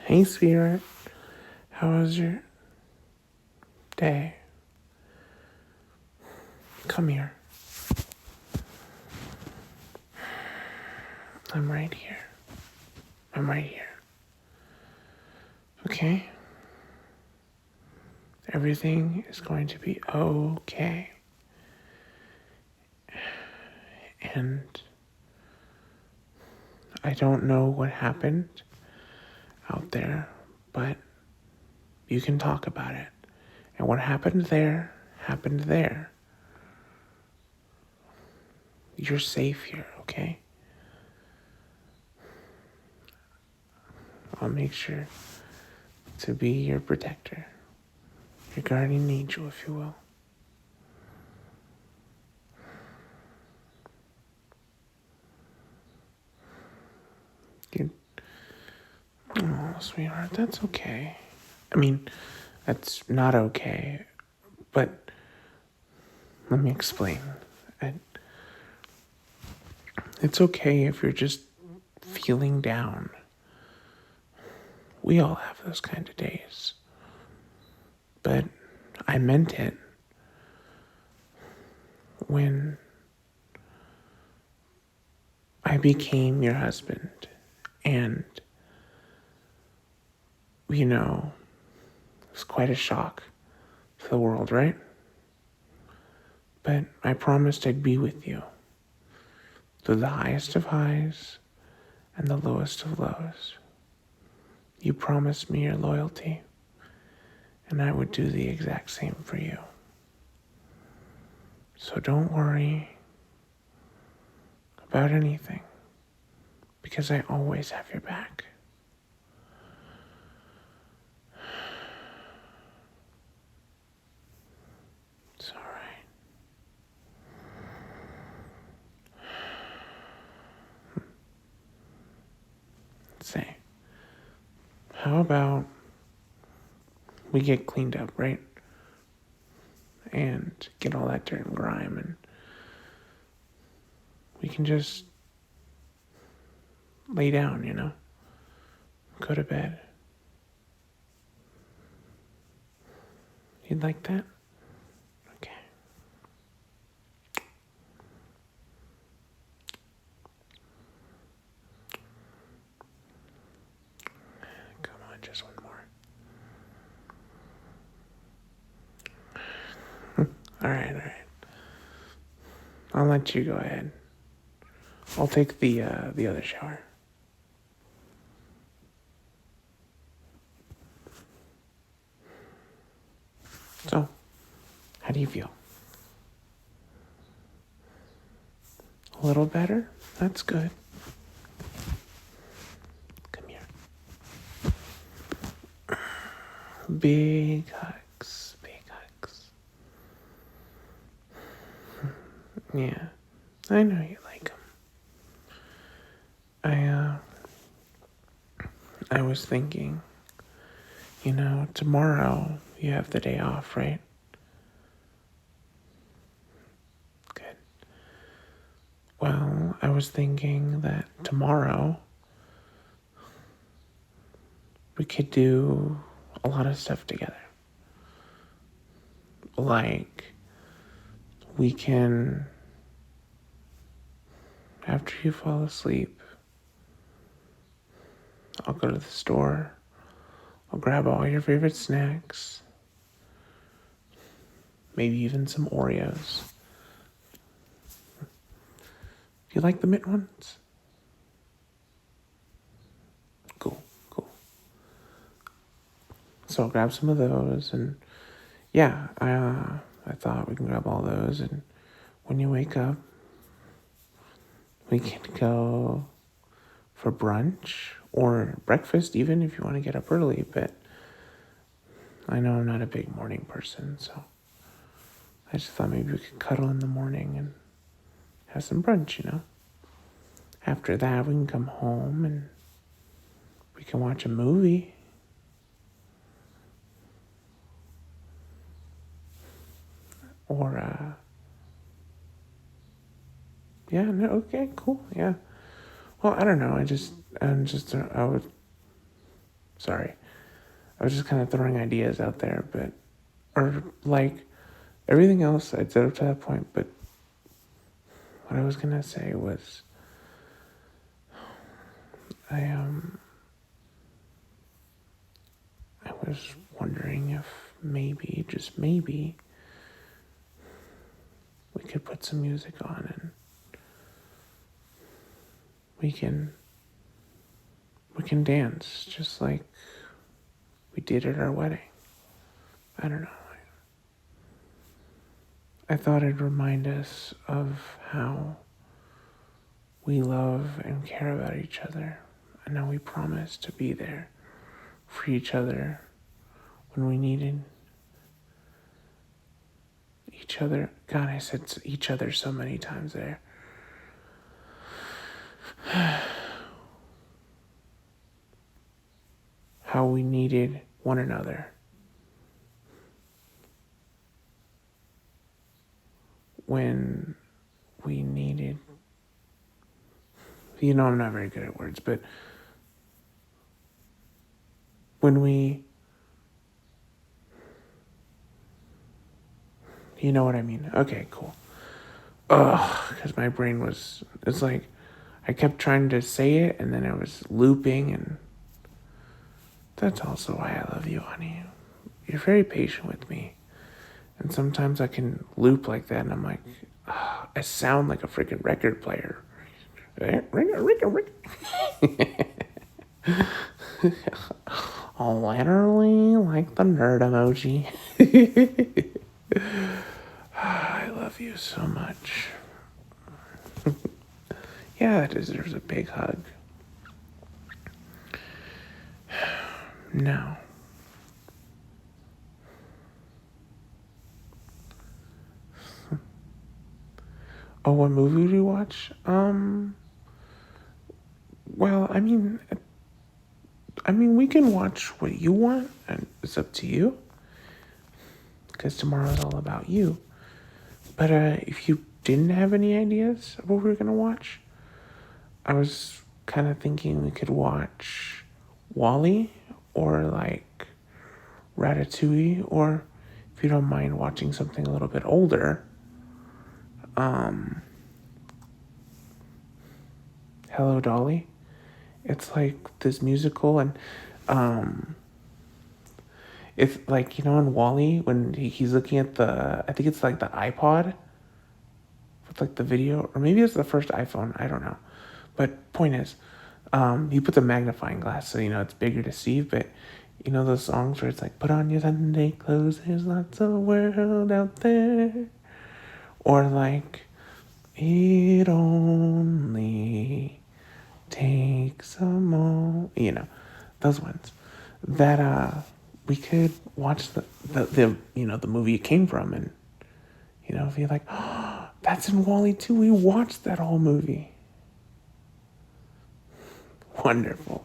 Hey, sweetheart. How was your day? Come here. I'm right here. I'm right here. Okay? Everything is going to be okay. And I don't know what happened out there, but you can talk about it. And what happened there, happened there. You're safe here, okay? I'll make sure to be your protector, your guardian angel, if you will. Oh, sweetheart, that's okay. I mean, that's not okay, but let me explain. It's okay if you're just feeling down. We all have those kind of days. But I meant it when I became your husband. And, it was quite a shock to the world, right? But I promised I'd be with you through the highest of highs and the lowest of lows. You promised me your loyalty, and I would do the exact same for you. So don't worry about anything, because I always have your back. It's all right. Say, how about we get cleaned up, right? And get all that dirt and grime, and we can just lay down, go to bed. You'd like that? Okay. Come on, just one more. All right. I'll let you go ahead. I'll take the other shower. So, how do you feel? A little better? That's good. Come here. Big hugs. Yeah, I know you like them. I was thinking, tomorrow you have the day off, right? Good. Well, I was thinking that tomorrow we could do a lot of stuff together. Like, we can, after you fall asleep, I'll go to the store. I'll grab all your favorite snacks. Maybe even some Oreos. Do you like the mint ones? Cool. So I'll grab some of those, and yeah, I thought we can grab all those, and when you wake up, we can go for brunch or breakfast, even if you want to get up early. But I know I'm not a big morning person, so I just thought maybe we could cuddle in the morning and have some brunch, After that, we can come home and we can watch a movie. Or, yeah, no, okay, cool, yeah. Well, I don't know, I Sorry. I was just kind of throwing ideas out there, but, or like everything else I'd said up to that point, but what I was going to say was, I was wondering if maybe, just maybe, we could put some music on and we can dance just like we did at our wedding. I don't know. I thought it'd remind us of how we love and care about each other, and how we promise to be there for each other when we needed each other. God, I said each other so many times there. How we needed one another when we needed, I'm not very good at words, but when we, you know what I mean? Okay, cool. Because my brain was, it's like, I kept trying to say it, and then I was looping, and that's also why I love you, honey. You're very patient with me. And sometimes I can loop like that, and I'm like, I sound like a freaking record player. Literally like the nerd emoji. I love you so much. Yeah, that deserves a big hug. Now, oh, what movie did we watch? Well, I mean, we can watch what you want, and it's up to you. Because tomorrow's all about you. But if you didn't have any ideas of what we were gonna watch, I was kind of thinking we could watch Wall-E or like Ratatouille, or if you don't mind watching something a little bit older, Hello Dolly. It's like this musical, and it's like, in Wall-E when he's looking at I think it's like the iPod with like the video, or maybe it's the first iPhone, I don't know. But point is, he puts a magnifying glass so it's bigger to see. But those songs where it's like, put on your Sunday clothes, there's lots of world out there, or like, it only takes a moment, those ones that we could watch the movie it came from, and if you're like, oh, that's in Wall-E too, we watched that whole movie. Wonderful.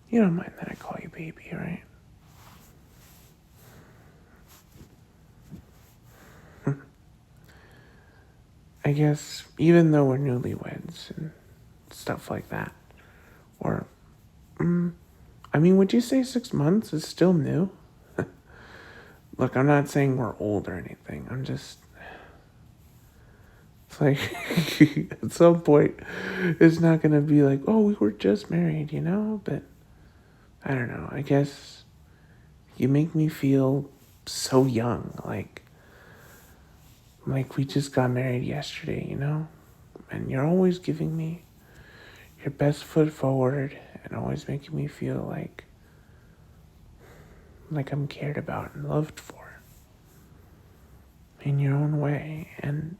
You don't mind that I call you baby, right? I guess even though we're newlyweds and stuff like that, or, would you say 6 months is still new? Look, I'm not saying we're old or anything. I'm just, it's like, at some point, it's not going to be like, oh, we were just married, But, I don't know. I guess you make me feel so young, like we just got married yesterday, And you're always giving me your best foot forward and always making me feel like I'm cared about and loved for in your own way. And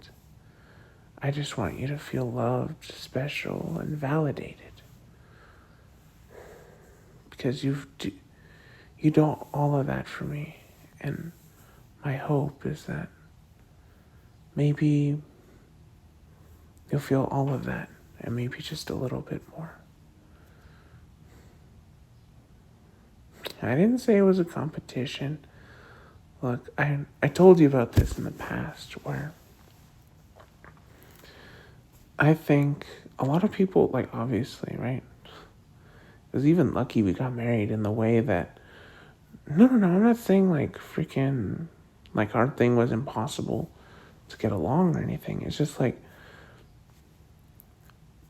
I just want you to feel loved, special, and validated, because you do all of that for me. And my hope is that maybe you'll feel all of that, and maybe just a little bit more. I didn't say it was a competition. Look, I told you about this in the past, where I think a lot of people, like, obviously, right? It was even lucky we got married in the way that, no, I'm not saying, like, freaking, like, our thing was impossible to get along or anything. It's just, like,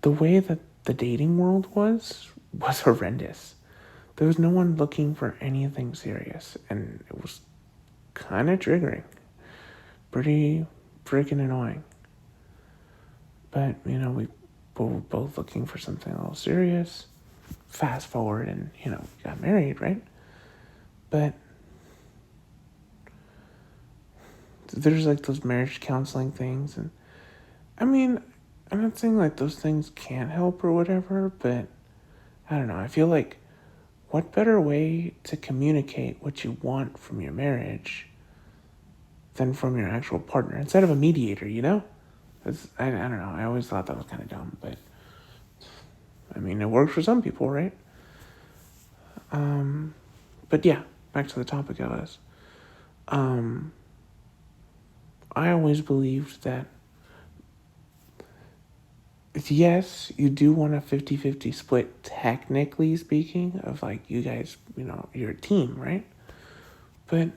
the way that the dating world was horrendous. There was no one looking for anything serious, and it was kind of triggering. Pretty freaking annoying. But, we were both looking for something a little serious. Fast forward and, we got married, right? But there's, like, those marriage counseling things. And, I mean, I'm not saying, like, those things can't help or whatever, but I don't know. I feel like what better way to communicate what you want from your marriage than from your actual partner instead of a mediator, I don't know. I always thought that was kind of dumb, but I mean, it works for some people, right? But yeah, back to the topic of us. I always believed that, yes, you do want a 50-50 split, technically speaking, of, like, you guys, you're a team, right? But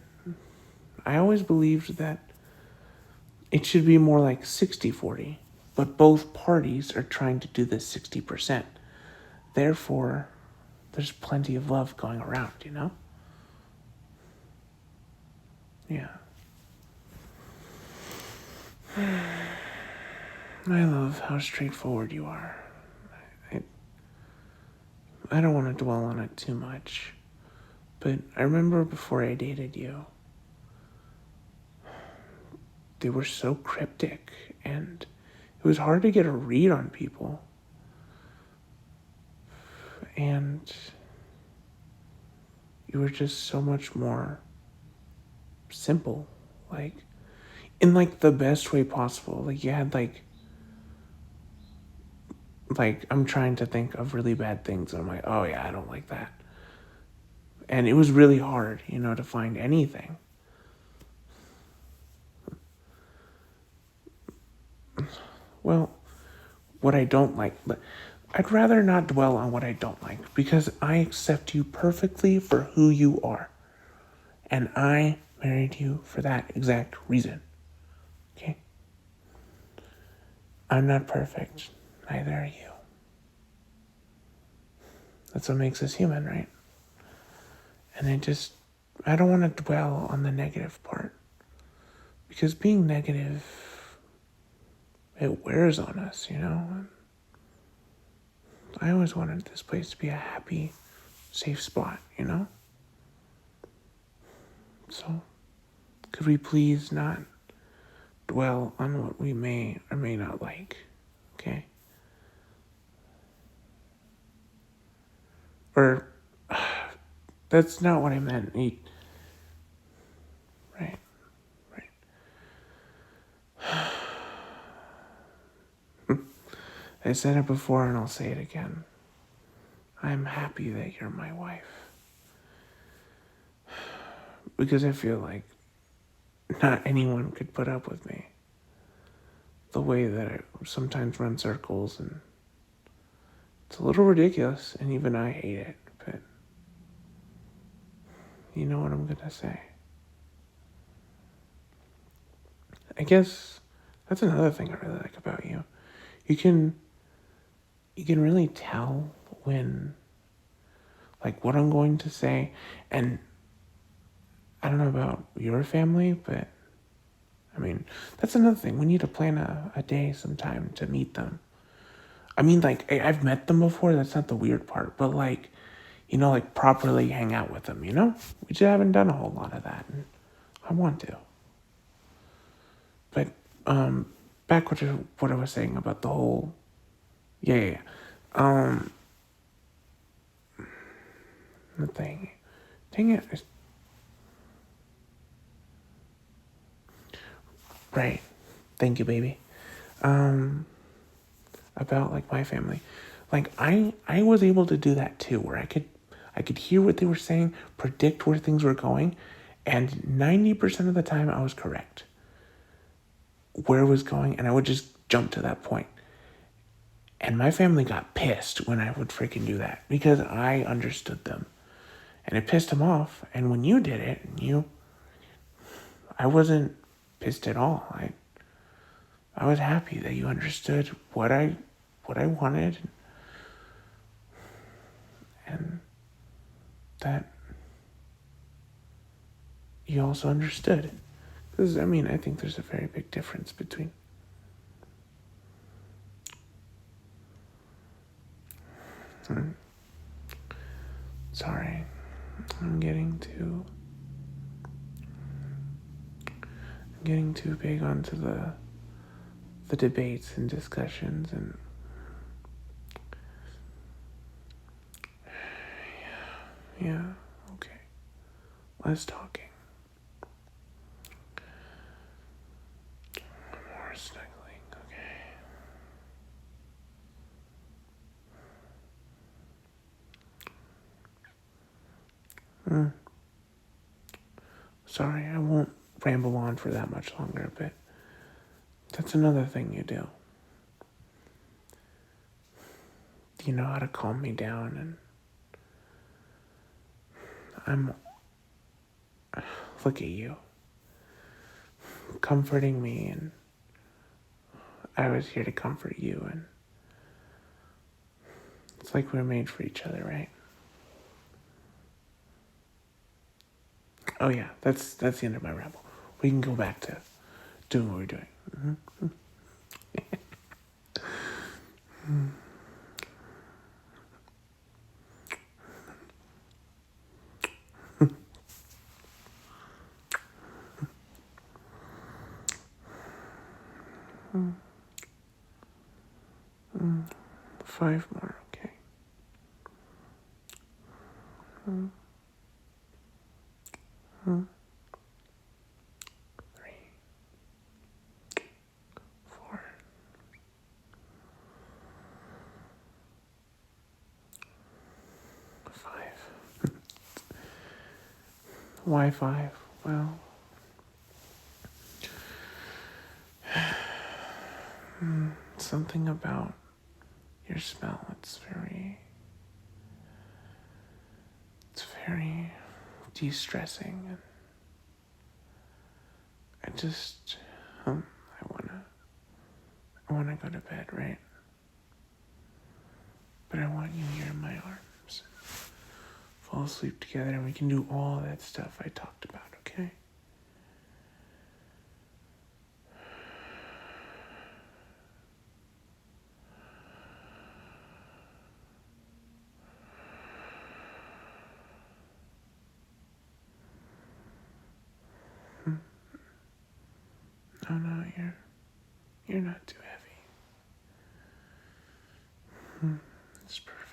I always believed that it should be more like 60-40, but both parties are trying to do this 60%. Therefore, there's plenty of love going around, Yeah. I love how straightforward you are. I don't want to dwell on it too much, but I remember before I dated you, they were so cryptic, and it was hard to get a read on people. And you were just so much more simple, like, in, like, the best way possible. Like, you had, like, I'm trying to think of really bad things, and I'm like, oh yeah, I don't like that. And it was really hard, to find anything. Well, what I don't like, but I'd rather not dwell on what I don't like, because I accept you perfectly for who you are. And I married you for that exact reason. Okay? I'm not perfect. Neither are you. That's what makes us human, right? And I don't want to dwell on the negative part. Because being negative, it wears on us, I always wanted this place to be a happy, safe spot, So, could we please not dwell on what we may or may not like, okay? Or, that's not what I meant. Right. I said it before and I'll say it again. I'm happy that you're my wife. Because I feel like not anyone could put up with me. The way that I sometimes run circles, and it's a little ridiculous, and even I hate it, but you know what I'm gonna say. I guess that's another thing I really like about you. You can really tell when, like, what I'm going to say, and I don't know about your family, but I mean, that's another thing. We need to plan a day sometime to meet them. I mean, like, I've met them before. That's not the weird part. But, like, like, properly hang out with them, We just haven't done a whole lot of that. And I want to. But, back to what I was saying about the whole... Yeah. The thing. Dang it. Right. Thank you, baby. About, like, my family. Like, I was able to do that too, where I could hear what they were saying, predict where things were going, and 90% of the time I was correct where it was going, and I would just jump to that point. And my family got pissed when I would freaking do that because I understood them. And it pissed them off. And when you did it, I wasn't pissed at all. I was happy that you understood what I wanted, and that you also understood. Because, I think there's a very big difference between sorry, I'm getting too big onto the debates and discussions, and yeah, okay, less talking, more snuggling, okay. Sorry, I won't ramble on for that much longer, but that's another thing you do. You know how to calm me down, and look at you, comforting me, and I was here to comfort you, and it's like we're made for each other, right? Oh yeah, that's the end of my ramble. We can go back to doing what we're doing. Mm-hmm. 5 more, okay. 3, 4, 5. Why 5? Well, something about your smell. It's very de-stressing, and I wanna go to bed, right? But I want you here in my arms. Fall asleep together, and we can do all that stuff I talked about, okay? No, you're not too heavy. It's perfect.